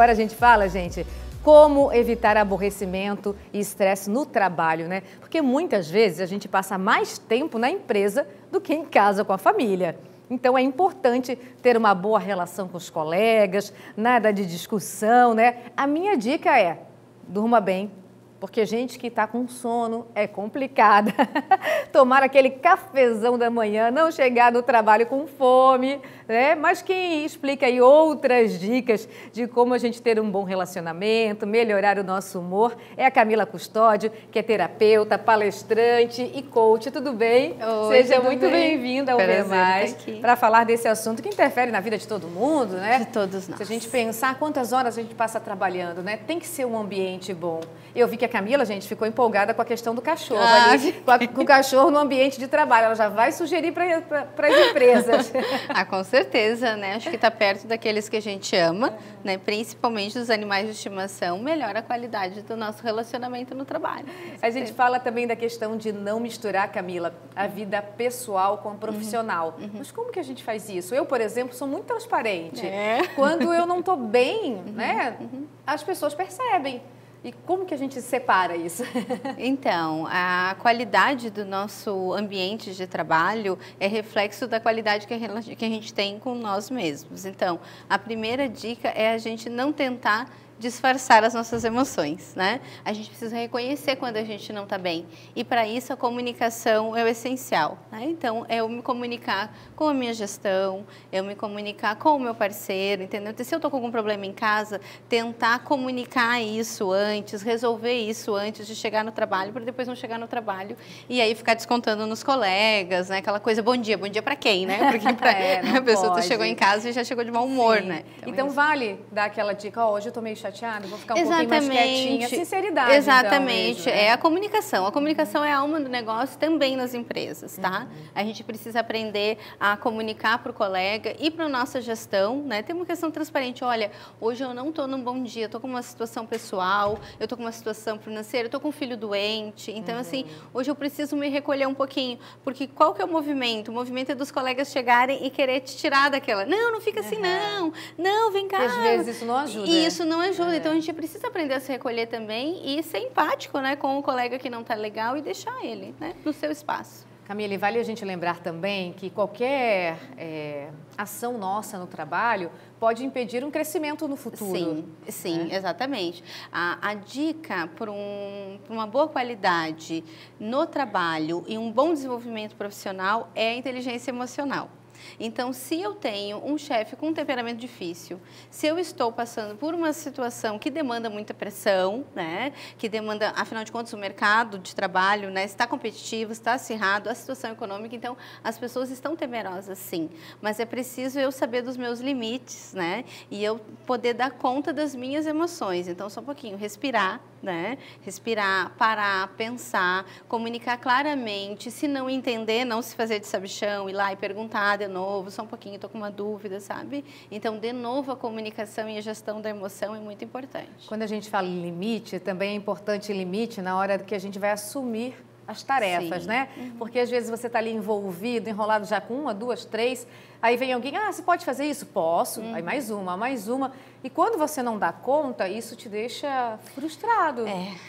Agora a gente fala, gente, como evitar aborrecimento e estresse no trabalho, né? Porque muitas vezes a gente passa mais tempo na empresa do que em casa com a família. Então é importante ter uma boa relação com os colegas, nada de discussão, né? A minha dica é, durma bem, porque gente que está com sono é complicada. Tomar aquele cafezão da manhã, não chegar no trabalho com fome, né? Mas quem explica aí outras dicas de como a gente ter um bom relacionamento, melhorar o nosso humor, é a Camila Custódio, que é terapeuta, palestrante e coach. Tudo bem? Oi, Seja muito bem-vinda ao Ver Mais, para falar desse assunto que interfere na vida de todo mundo, né? De todos nós. Se a gente pensar quantas horas a gente passa trabalhando, né? Tem que ser um ambiente bom. Eu vi que a Camila, gente, ficou empolgada com a questão do cachorro ali, com o cachorro no ambiente de trabalho. Ela já vai sugerir para as empresas. Com certeza, né? Acho que está perto daqueles que a gente ama, né? Principalmente dos animais de estimação, melhora a qualidade do nosso relacionamento no trabalho. A gente fala também da questão de não misturar, Camila, a vida pessoal com a profissional. Mas como que a gente faz isso? Eu, por exemplo, sou muito transparente. Quando eu não estou bem, né? As pessoas percebem. E como que a gente separa isso? Então, a qualidade do nosso ambiente de trabalho é reflexo da qualidade que a gente tem com nós mesmos. Então, a primeira dica é a gente não tentar disfarçar as nossas emoções, né? A gente precisa reconhecer quando a gente não está bem. E para isso a comunicação é o essencial, né? Então, é eu me comunicar com a minha gestão, eu me comunicar com o meu parceiro, entendeu? Então, se eu estou com algum problema em casa, tentar comunicar isso antes, resolver isso antes de chegar no trabalho, para depois não chegar no trabalho e aí ficar descontando nos colegas, né? Aquela coisa, bom dia para quem, né? Porque a pessoa chegou em casa e já chegou de mau humor, né? Então vale dar aquela dica, hoje eu tô meio chateada, vou ficar um pouquinho mais quietinha. Sinceridade, exatamente, então, mesmo, né? É a comunicação. A comunicação é a alma do negócio também nas empresas, tá? A gente precisa aprender a comunicar para o colega e para a nossa gestão, né? Tem uma questão transparente, olha, hoje eu não estou num bom dia, eu estou com uma situação pessoal, eu estou com uma situação financeira, eu estou com um filho doente, então assim, hoje eu preciso me recolher um pouquinho, porque qual que é o movimento? O movimento é dos colegas chegarem e querer te tirar daquela, não fica assim não, vem cá. Porque às vezes isso não ajuda. Isso não ajuda. Então, a gente precisa aprender a se recolher também e ser empático, né, com o colega que não está legal e deixar ele, né, no seu espaço. Camila, e vale a gente lembrar também que qualquer ação nossa no trabalho pode impedir um crescimento no futuro. Sim, exatamente. A dica para uma boa qualidade no trabalho e um bom desenvolvimento profissional é a inteligência emocional. Então, se eu tenho um chefe com um temperamento difícil, se eu estou passando por uma situação que demanda muita pressão, né, que demanda, afinal de contas, o mercado de trabalho, né, está competitivo, está acirrado, a situação econômica, então as pessoas estão temerosas, sim, mas é preciso eu saber dos meus limites, né, e eu poder dar conta das minhas emoções. Então, só um pouquinho, respirar, né, respirar, parar, pensar, comunicar claramente, se não entender, não se fazer de sabichão, ir lá e perguntar de novo, só um pouquinho, estou com uma dúvida, sabe? Então, de novo, a comunicação e a gestão da emoção é muito importante. Quando a gente fala em limite, também é importante limite na hora que a gente vai assumir as tarefas, né? Porque às vezes você está ali envolvido, enrolado já com uma, duas, três, aí vem alguém, você pode fazer isso? Posso. Aí mais uma. E quando você não dá conta, isso te deixa frustrado.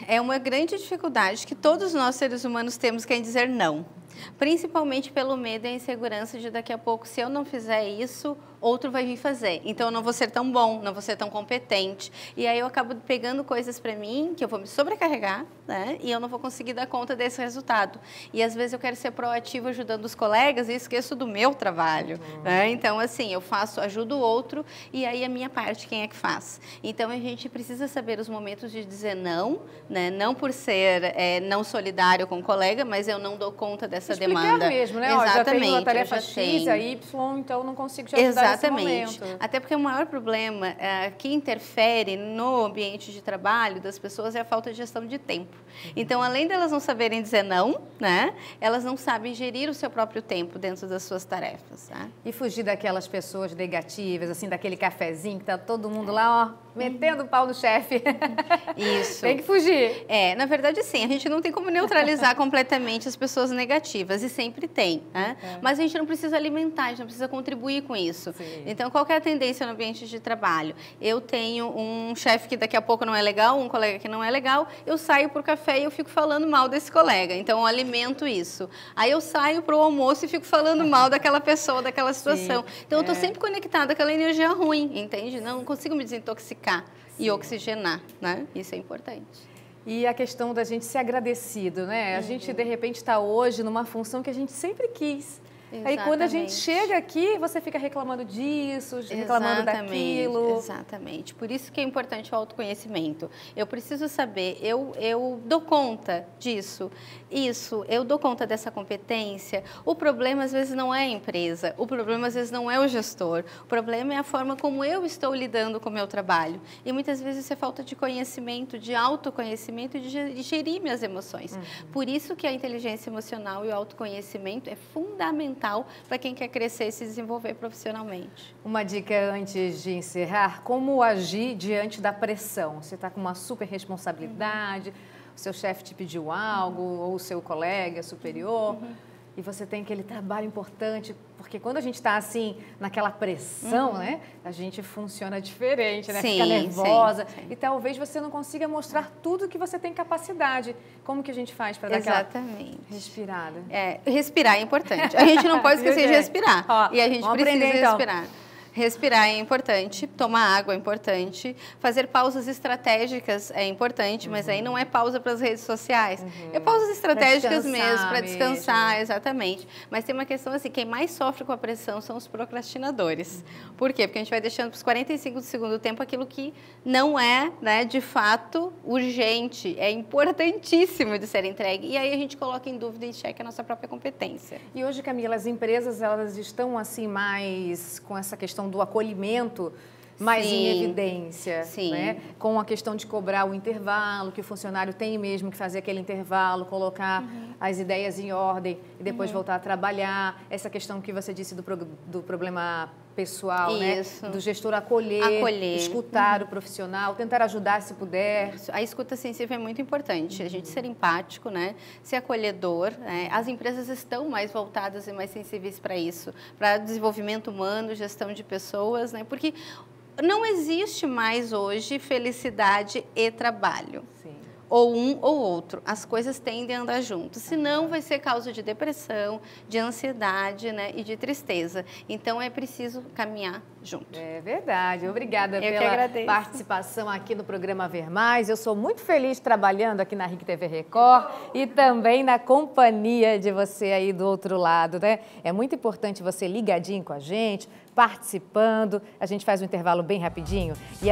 É uma grande dificuldade que todos nós, seres humanos, temos, que é dizer não. Principalmente pelo medo e a insegurança de daqui a pouco, se eu não fizer isso, outro vai vir fazer. Então, eu não vou ser tão bom, não vou ser tão competente. E aí, eu acabo pegando coisas para mim que eu vou me sobrecarregar, né? E eu não vou conseguir dar conta desse resultado. E, às vezes, eu quero ser proativo ajudando os colegas e esqueço do meu trabalho, né? Então, assim, eu ajudo o outro e aí a minha parte, quem é que faz? Então, a gente precisa saber os momentos de dizer não, né? Não por ser não solidário com o colega, mas eu não dou conta dessa demanda. Mesmo, né? Exatamente. Já tenho a tarefa X, a Y, então não consigo te ajudar nesse momento. Até porque o maior problema que interfere no ambiente de trabalho das pessoas é a falta de gestão de tempo. Então, além delas não saberem dizer não, né? Elas não sabem gerir o seu próprio tempo dentro das suas tarefas. Tá? E fugir daquelas pessoas negativas, assim, daquele cafezinho que tá todo mundo lá, ó, metendo o pau no chefe. Isso. Tem que fugir. Na verdade, sim. A gente não tem como neutralizar completamente as pessoas negativas. negativas, e sempre tem, né? Mas a gente não precisa alimentar, a gente não precisa contribuir com isso. Sim. Então, qual que é a tendência no ambiente de trabalho? Eu tenho um chefe que daqui a pouco não é legal, um colega que não é legal, eu saio para o café e eu fico falando mal desse colega, então eu alimento isso. Aí eu saio para o almoço e fico falando mal daquela pessoa, daquela situação. Sim, então eu estou sempre conectada àquela energia ruim, entende? Não consigo me desintoxicar e oxigenar, né? Isso é importante. E a questão da gente ser agradecido, né? A gente, de repente, está hoje numa função que a gente sempre quis. Exatamente. Aí, quando a gente chega aqui, você fica reclamando disso, reclamando daquilo. Exatamente. Por isso que é importante o autoconhecimento. Eu preciso saber, eu dou conta disso, eu dou conta dessa competência. O problema, às vezes, não é a empresa. O problema, às vezes, não é o gestor. O problema é a forma como eu estou lidando com o meu trabalho. E, muitas vezes, isso é falta de conhecimento, de autoconhecimento e de gerir minhas emoções. Por isso que a inteligência emocional e o autoconhecimento é fundamental para quem quer crescer e se desenvolver profissionalmente. Uma dica antes de encerrar, como agir diante da pressão? Você está com uma super responsabilidade, o seu chefe te pediu algo, ou o seu colega superior, e você tem aquele trabalho importante, porque quando a gente está assim, naquela pressão, né, a gente funciona diferente, né? Fica nervosa, e talvez você não consiga mostrar tudo que você tem capacidade. Como que a gente faz para dar aquela respirada? Respirar é importante. A gente não pode esquecer de respirar. E a gente precisa respirar. Respirar é importante, tomar água é importante, fazer pausas estratégicas é importante, mas aí não é pausa para as redes sociais, é pausas estratégicas mesmo, para descansar, exatamente. Mas tem uma questão assim, quem mais sofre com a pressão são os procrastinadores. Por quê? Porque a gente vai deixando para os 45 do segundo tempo aquilo que não é, né, de fato, urgente, é importantíssimo de ser entregue. E aí a gente coloca em dúvida e checa a nossa própria competência. E hoje, Camila, as empresas, elas estão assim mais com essa questão do acolhimento mais em evidência, né? Com a questão de cobrar o intervalo, que o funcionário tem mesmo que fazer aquele intervalo, colocar as ideias em ordem e depois voltar a trabalhar. Essa questão que você disse do problema pessoal, né? Do gestor acolher. Escutar o profissional, tentar ajudar se puder. A escuta sensível é muito importante, a gente ser empático, né? Ser acolhedor, né? As empresas estão mais voltadas e mais sensíveis para isso, para desenvolvimento humano, gestão de pessoas, né? Porque não existe mais hoje felicidade e trabalho. Ou um ou outro. As coisas tendem a andar juntos. Senão vai ser causa de depressão, de ansiedade, né, e de tristeza. Então é preciso caminhar junto. É verdade. Obrigada pela participação aqui no programa Ver Mais. Eu sou muito feliz trabalhando aqui na RIC TV Record e também na companhia de você aí do outro lado, né? É muito importante você ligadinho com a gente, participando. A gente faz um intervalo bem rapidinho e